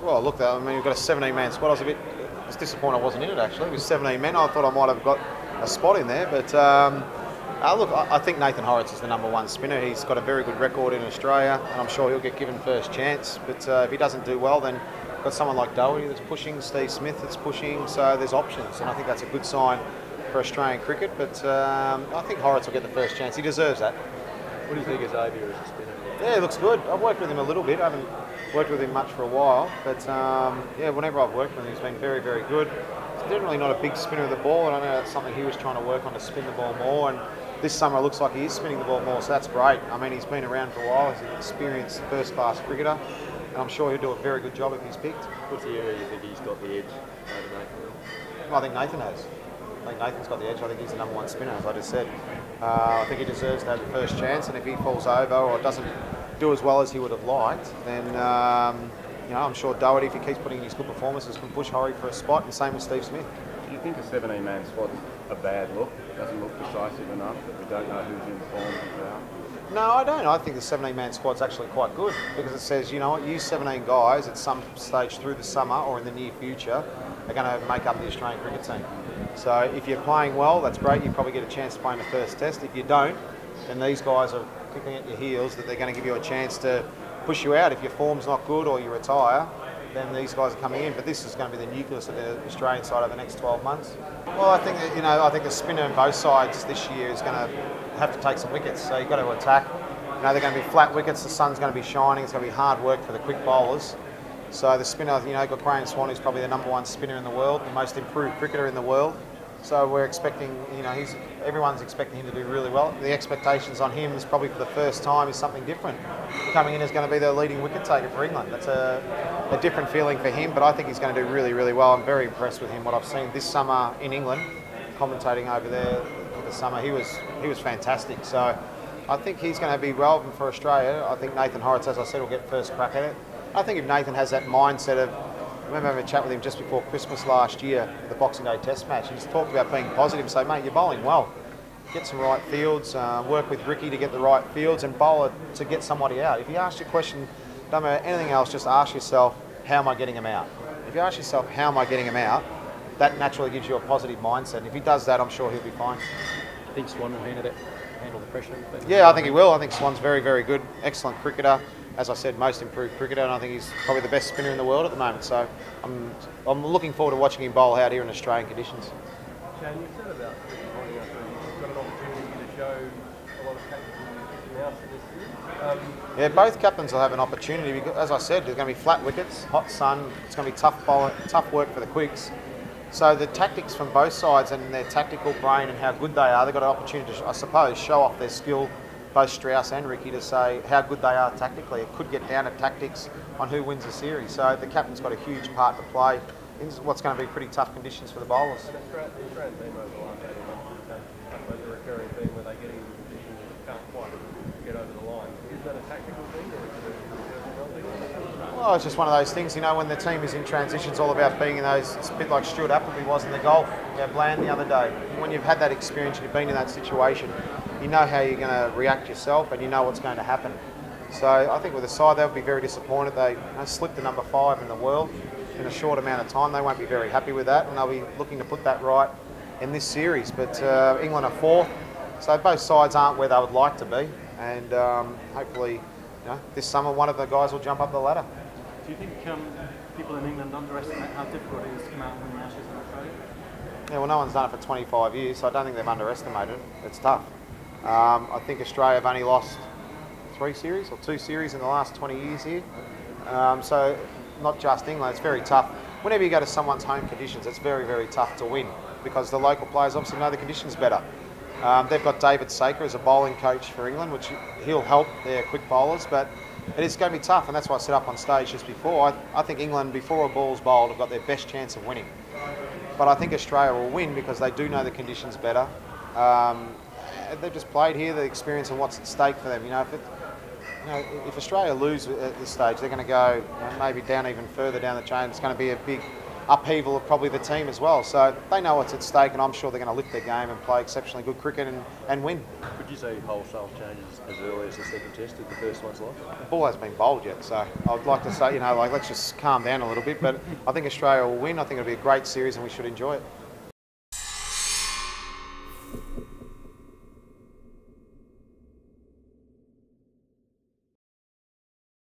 Well, look, I mean, we've got a 17-man squad. I was disappointed I wasn't in it, actually. It was 17 men. I thought I might have got a spot in there. But, look, I think Nathan Horrocks is the #1 spinner. He's got a very good record in Australia, and I'm sure he'll get given first chance. But if he doesn't do well, then got someone like Doherty that's pushing, Steve Smith that's pushing, so there's options. And I think that's a good sign for Australian cricket. But I think Horrocks will get the first chance. He deserves that. What do you think of Xavier as a spinner? Yeah, he looks good. I've worked with him a little bit. I haven't worked with him much for a while, but yeah, whenever I've worked with him, he's been very, very good. He's generally not a big spinner of the ball, and I know that's something he was trying to work on, to spin the ball more. And this summer it looks like he is spinning the ball more, so that's great. I mean, he's been around for a while. He's an experienced first-class cricketer, and I'm sure he'll do a very good job if he's picked. What's the area you think he's got the edge over Nathan? I think Nathan has. I think Nathan's got the edge. I think he's the #1 spinner, as I just said. I think he deserves to have the first chance, and if he falls over or doesn't do as well as he would have liked, then you know, I'm sure Doherty, if he keeps putting in his good performances, can push Horry for a spot, and same with Steve Smith. Do you think a 17-man squad's a bad look? Doesn't look decisive enough, that we don't know who's in form, who's out? No, I don't. I think the 17-man squad's actually quite good, because it says, you know what, you 17 guys at some stage through the summer or in the near future are going to make up the Australian cricket team. So if you're playing well, that's great. You probably get a chance to play in the first test. If you don't, then these guys are kicking at your heels that they're going to give you a chance to push you out. If your form's not good or you retire, then these guys are coming in. But this is going to be the nucleus of the Australian side over the next 12 months. Well, I think that, I think the spinner on both sides this year is going to have to take some wickets. So you've got to attack. They're going to be flat wickets. The sun's going to be shining. It's going to be hard work for the quick bowlers. So the spinner, got Graham Swan, who's probably the #1 spinner in the world, the most improved cricketer in the world. So we're expecting, everyone's expecting him to do really well. The expectations on him is probably for the first time is something different. Coming in is going to be the leading wicket taker for England. That's a different feeling for him, but I think he's going to do really, really well. I'm very impressed with him. What I've seen this summer in England, commentating over there for the summer, he was fantastic. So I think he's going to be relevant for Australia. I think Nathan Horrocks, as I said, will get first crack at it. I think if Nathan has that mindset of, I remember having a chat with him just before Christmas last year, the Boxing Day Test match, and he's talked about being positive and say, mate, you're bowling well. Get some right fields, work with Ricky to get the right fields, and bowl it to get somebody out. If you ask your question, don't matter anything else, just ask yourself, how am I getting him out? If you ask yourself, how am I getting him out, that naturally gives you a positive mindset. And if he does that, I'm sure he'll be fine. I think Swan will handle the pressure. Yeah, I think he will. I think Swan's very, very good, excellent cricketer. As I said, most improved cricketer, and I think he's probably the best spinner in the world at the moment. So I'm looking forward to watching him bowl out here in Australian conditions. Shane, you said about holding up, you've got an opportunity to show a lot of captains now for this year. Yeah, both captains will have an opportunity. Because, as I said, there's going to be flat wickets, hot sun. It's going to be tough work for the quicks. So the tactics from both sides and their tactical brain and how good they are, they've got an opportunity to, I suppose, show off their skill, both Strauss and Ricky, to say how good they are tactically. It could get down to tactics on who wins the series. So the captain's got a huge part to play in what's going to be pretty tough conditions for the bowlers. The Australian team over the last 18 months has a recurring theme where they get into positions that can't quite get over the line. Is that a tactical thing or is it a personal thing? Well, it's just one of those things, when the team is in transition, it's all about being in those, it's a bit like Stuart Appleby was in the golf, Bland the other day. When you've had that experience, you've been in that situation, you know how you're going to react yourself and you know what's going to happen. So I think with the side, they'll be very disappointed. They slipped to #5 in the world in a short amount of time. They won't be very happy with that, and they'll be looking to put that right in this series. But England are 4th, so both sides aren't where they would like to be. And hopefully, this summer one of the guys will jump up the ladder. Do you think people in England underestimate how difficult it is to come out and win the Ashes in Australia? Yeah, well, no one's done it for 25 years, so I don't think they've underestimated it. It's tough. I think Australia have only lost 3 series or 2 series in the last 20 years here. So not just England, it's very tough. Whenever you go to someone's home conditions, it's very, very tough to win because the local players obviously know the conditions better. They've got David Saker as a bowling coach for England, which he'll help their quick bowlers, but it is going to be tough, and that's why I set up on stage just before. I think England, before a ball's bowled, have got their best chance of winning. But I think Australia will win because they do know the conditions better. They've just played here, the experience and what's at stake for them. If Australia lose at this stage, they're going to go maybe down even further down the chain. It's going to be a big upheaval of probably the team as well. So they know what's at stake, and I'm sure they're going to lift their game and play exceptionally good cricket and win. Would you say wholesale changes as early as the second test if the first one's lost? The ball hasn't been bowled yet, so I'd like to say, let's just calm down a little bit. But I think Australia will win. I think it'll be a great series, and we should enjoy it.